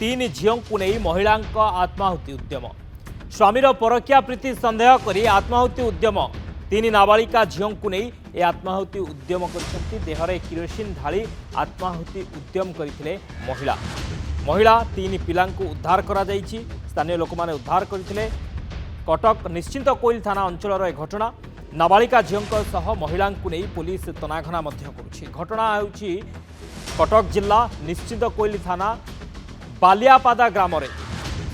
तीन झील को नहीं महिला आत्माहुति उद्यम स्वामीर परकिया प्रीति सन्देह कर आत्माहुति उद्यम तीन नाबालिका झील को नहीं ए आत्माहुति उद्यम कर देहरे किरोसिन ढाली आत्माहुति उद्यम करते महिला महिला तीन पिला उद्धार करा स्थानीय लोक मैंने उद्धार करते कटक निश्चिंत कोइल थाना अंचल घटना नाबालिका झील महिला नहीं पुलिस तनाघना घटना होउछि कटक जिला निश्चिंत कोइल थाना बालियापादा ग्राम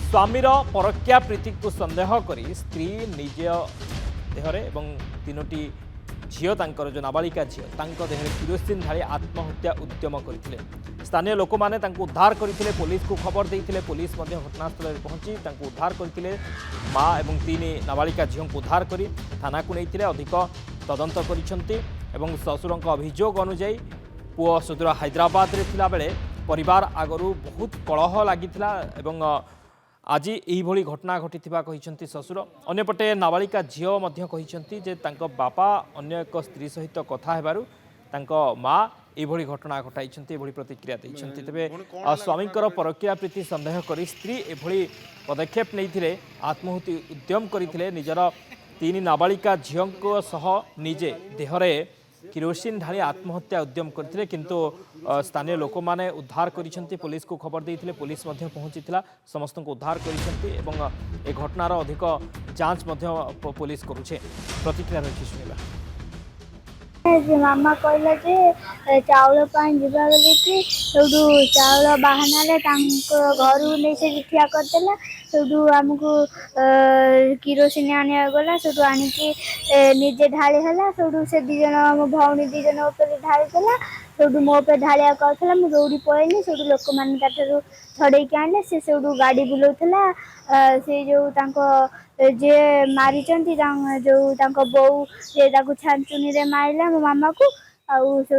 स्वामीर परकिया प्रीति को सन्देह करी स्त्री निज देहरे एवं तीनोटी झील जो नाबालिका झील देहरे किरोसिन ढाली आत्महत्या उद्यम करते स्थानीय लोक मैंने उद्धार करते पुलिस को खबर देते पुलिस घटनास्थल पहुंची उद्धार करते माँ एवं तीन नाबालिका झील को उद्धार कर थाना को नहीं अधिक तदंत कर ससुर अभियोग अनुजाई पुओ सुदूर हैदराबाद रे थिला बेले परिवार आगरू बहुत कलह लगी आज यही घटना घटी ससुर अन्यपटे नाबालिका झील जे बापा अन्य एक स्त्री सहित कथा हेबारु माँ यही घटना घटाई प्रतिक्रिया देते तेरे स्वामी परकिया प्रीति सन्देह कर स्त्री एभली पदक्षेप नहीं आत्माहुति उद्यम करते निजर तीन नाबालिका झील निजे देहरे किरोसिन ढाली आत्महत्या उद्यम करते किंतु स्थानीय लोक मैंने उद्धार कर पुलिस को खबर देते पुलिस पहुंची समस्त को उद्धार कर घटनार अधिक जांच पुलिस करुचे प्रतिक्रिया रही शुणा मामा कहला जे चाउल पानी जीवा बोली कि चाउल बाहाना घर नहीं से ठिया करदेला सेठू आमको किरोसिन आने गला सेठू आनिकी निजे ढाली है सेठू से दीज मो भौणी दीज ढाली देला सेठू मो पे ढालिया कहला मुझे दौड़ी पलैनी सेठू लोक मैंने छड़े आने से सेठू गाड़ी बुलाऊला से जो जे मारी जो बो छांचुनी रे मारिला मो मामा को आउ से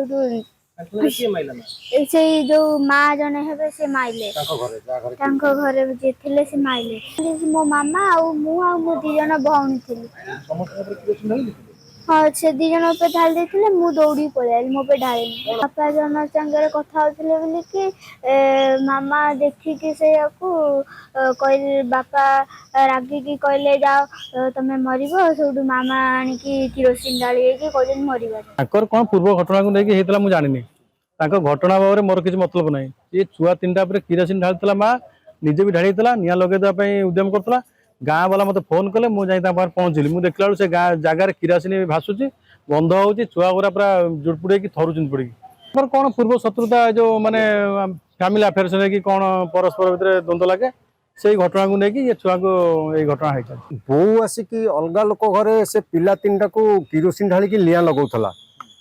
जो माँ जने हेबे से माइले घरे जे थिले से माइले मो मामा आउ मु दी जन भौणी थिली हाँ से दी जन पे ढाल देथिले मु दौड़ी पळाइली मो पे ढाली बापा जन संगे कथा होथिले बोली कि मामा देखि कि से कहले बापा रागी की कहले जाओ तमे मरिबो सेठू मामा आनिकी किरोसिन डाली कि कहले मरिबा ताकर कोन पूर्व घटना को लेके हेतला मु जानिनी ताको घटना बारे मोर किसी मतलब नहीं ये छुआ तीनटा पर किरोसिन ढालता माँ निजे भी ढाई निआ लगे उद्यम करता गाँ वाला मत फोन कले मुझे पहुँचली मुझे देखला से गाँ जगार किरोसिन भासुची गंध हो छुआ गुरा पूरा जुड़पुड़े थरुच पड़ी कौन पूर्व शत्रुता जो माने फैमिली अफेयर्स कि कौन परस्पर भितर द्वंद्व लगे से घटना को लेकिन ये छुआ को ये घटना है बो आसिक अलग लोक घरे से पिला तीन टाक किरोसिन ढालिक निआ लगौला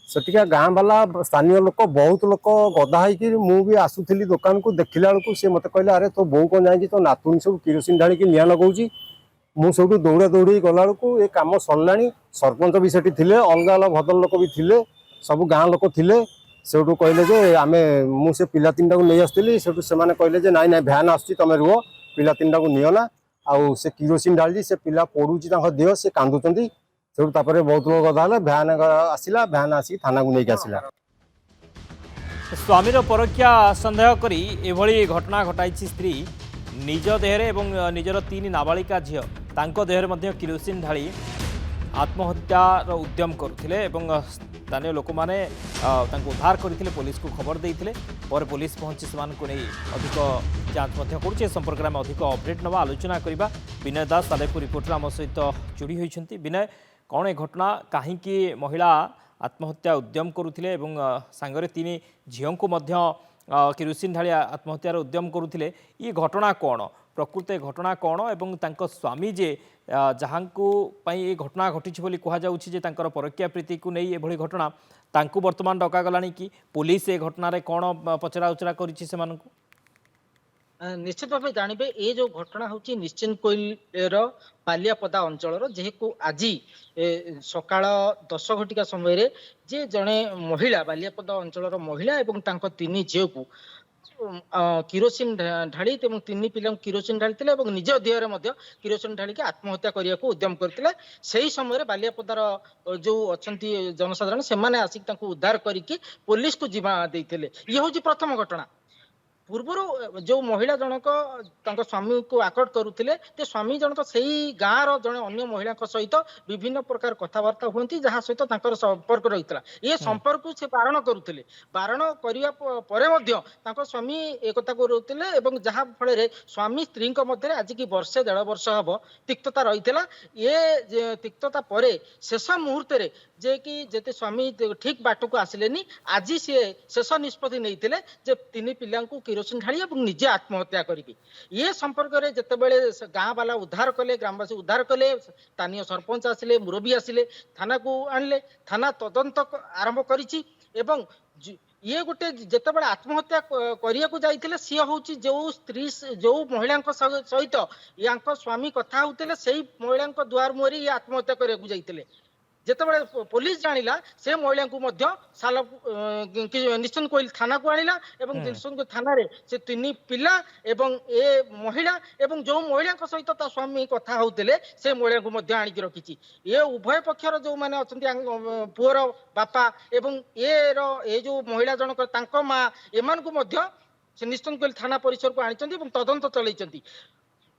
सेठिका गाँ वाला स्थानीय लोक बहुत लोक गदा होगी आसुली दुकान को देखला बेलू सी मत कहले अरे तो बो कौन जाए तो नातुणी सब किरोसिन ढालिक निआ लगौची मुझे दौड़ा दौड़ी गला बेलू ये कम सरला सरपंच भी सेठी थे अलग अलग भद्र लोक भी थे सब गाँ लोक थे सेठू कहले जे आम मुझे पिला तीन टाक नहीं आसती से कहले जे नाई नाई भ्यान आसुची तुम रुह पिला तीन टाक निना आउ से किरोसिन ढाली से पिला पड़ुची देह से कांदुंट से बहुत लोग गदा भ्यान आसला भ्यान आसिक थाना को लेकिन आसला स्वामीर परकिया सन्देह करी एभली घटना घटाई स्त्री निज देहरे एवं निजर तीन नाबालिका झील देहरे किरोसिन ढाली आत्महत्यार उद्यम करुले स्थानीय लोक मैंने उद्धार करते पुलिस को खबर देते और पुलिस पहुंची नहीं अधिक जांच कर संपर्क में अधिक अपडेट नवा आलोचना करवा विनय दास सालेपुर रिपोर्टर आम सहित जोड़ी होती विनय कौन ए घटना कहीं महिला आत्महत्या उद्यम करुले सांगरे तीन झील को किरोसिन ढाली आत्महत्यार उद्यम करुले ये घटना कौन प्रकृत घटना कौन एवं स्वामी जे जहाँ ये घटना घटी कहुचे परकिया प्रीति को नहीं एभली घटना तांकु वर्तमान डकागला कि पुलिस ए घटना कौन पचरा उचरा कर निश्चित भाव जानवे ये जो घटना हूँ निश्चिंत कोइल बालियापदा अंचल जेको आज सकाळ 10 घटिका समय जे जड़े महिला बालियापदा अंचल महिला एवं तीन झील को किरोसिन ढाली तीन पिला किरोसिन ढाली निज देह किरोसिन ढाली आत्महत्या करने को उद्यम करते से ही समय बालियापदार जो अच्छा जनसाधारण से आसिक उद्धार करके पुलिस को जीवा देते ये हूँ प्रथम घटना पूर्व जो महिला जनक स्वामी को आकट करुले स्वामी जनक से ही गाँव जड़े अन्य महिला सहित विभिन्न प्रकार कथबार्ता हुई जहाँ सहित संपर्क रही ये संपर्क से बारण करुले बारण करने स्वामी एक करुले जहाँ फल स्वामी स्त्री मध्य आज की वर्षे 1.5 वर्ष हम तिक्तता रही ये तिक्तता पर शेष मुहूर्त जे कि जेते स्वामी ठीक बाट को आसिले आज सी शेष निष्पत्ति नहीं तीन पिला किरोसिन ढाली और निजे आत्महत्या करी ये संपर्क में जितेबले गाँ वाला उद्धार कले ग्रामवासी उद्धार कले स्थानीय सरपंच आसिले मुरबी आसिले थाना को आणले थाना तदंत आरंभ करिछि एवं ये गोटे जितेबले आत्महत्या करिया को जाइथिले सी होची जो स्त्री जो महिला सहित या स्वामी कथा होते से महिला द्वार मुहर ये आत्महत्या करिया को जाइथिले जितेबाला पुलिस जानिला से महिला को साल निश्चन कोइल थाना को आनिला एवं निश्चन कोइल थाना रे से 3 पिला एवं ए महिला एवं जो महिला सहित ता स्वामी कथा होते से महिला को आनिक रखी ये उभय पक्षर जो मैंने अच्छा पुअर बापा एवं ये जो महिला जनक तांको माँ एमान को से निश्चन कोइल थाना परिसर को आनी तदंत चलती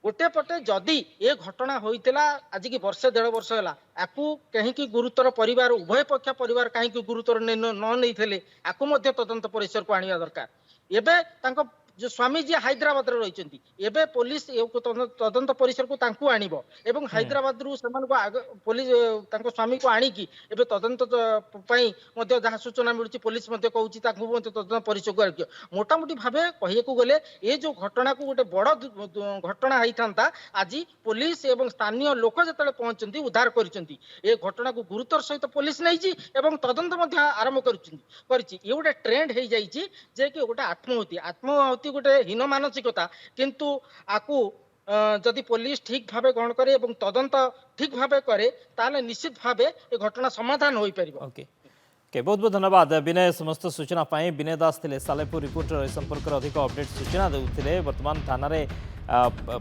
गोटे पटे जदि ये घटना होइतिला आज की वर्षे 1.5 वर्ष है आपको कहीं गुरुतर परिवार उभय पक्ष परिवार कहीं गुरुतर न नहीं आपको तदंत परिसर को आनिया दरकार एबे तांको जो स्वामी जी हैदराबाद रही एबे पुलिस तदंत परिसर को तांको आनिबो एवं हैदराबाद रु समान को पुलिस तांको स्वामी को आनिकी एबे तदंत पई मध्ये जहा सूचना मिलुची पुलिस मध्ये कहूची तांको तदंत परिसर को आनियो मोटामोटी भाबे कहिए को गले ए जो घटना को गोटे बड़ घटना होइथांता आज पुलिस एवं स्थानीय लोक जतले पहुंचंती उद्धार करिसंती ए घटना को गुरुतर सहित पुलिस नैची एवं तदंत मध्ये आरंभ करिछि ये गोटे ट्रेंड हे जाइछि जे कि गोटे आत्महत्या गोटे हीन मानसिकता किंतु आकु जदि पुलिस ठीक भावे ग्रहण करे एवं तदंत ठीक भावे करे ताले निश्चित भावे ए घटना समाधान होई परिबो। ओके के बहुत बहुत धन्यवाद विनय समस्त सूचना पाए विनय दास थिले सालेपुर रिपोर्टर संपर्क अधिक अपडेट सूचना देउथिले वर्तमान थाना रे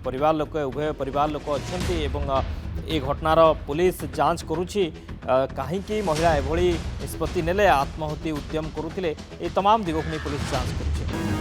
परिवार लोक उभय परिवार लोक अछंती एवं ए घटनार पुलिस जांच करुछि कहीं महिला एभली निष्पत्ति नेले आत्महत्या उद्यम करुथिले ए तमाम दिगक पुलिस जांच करुछि।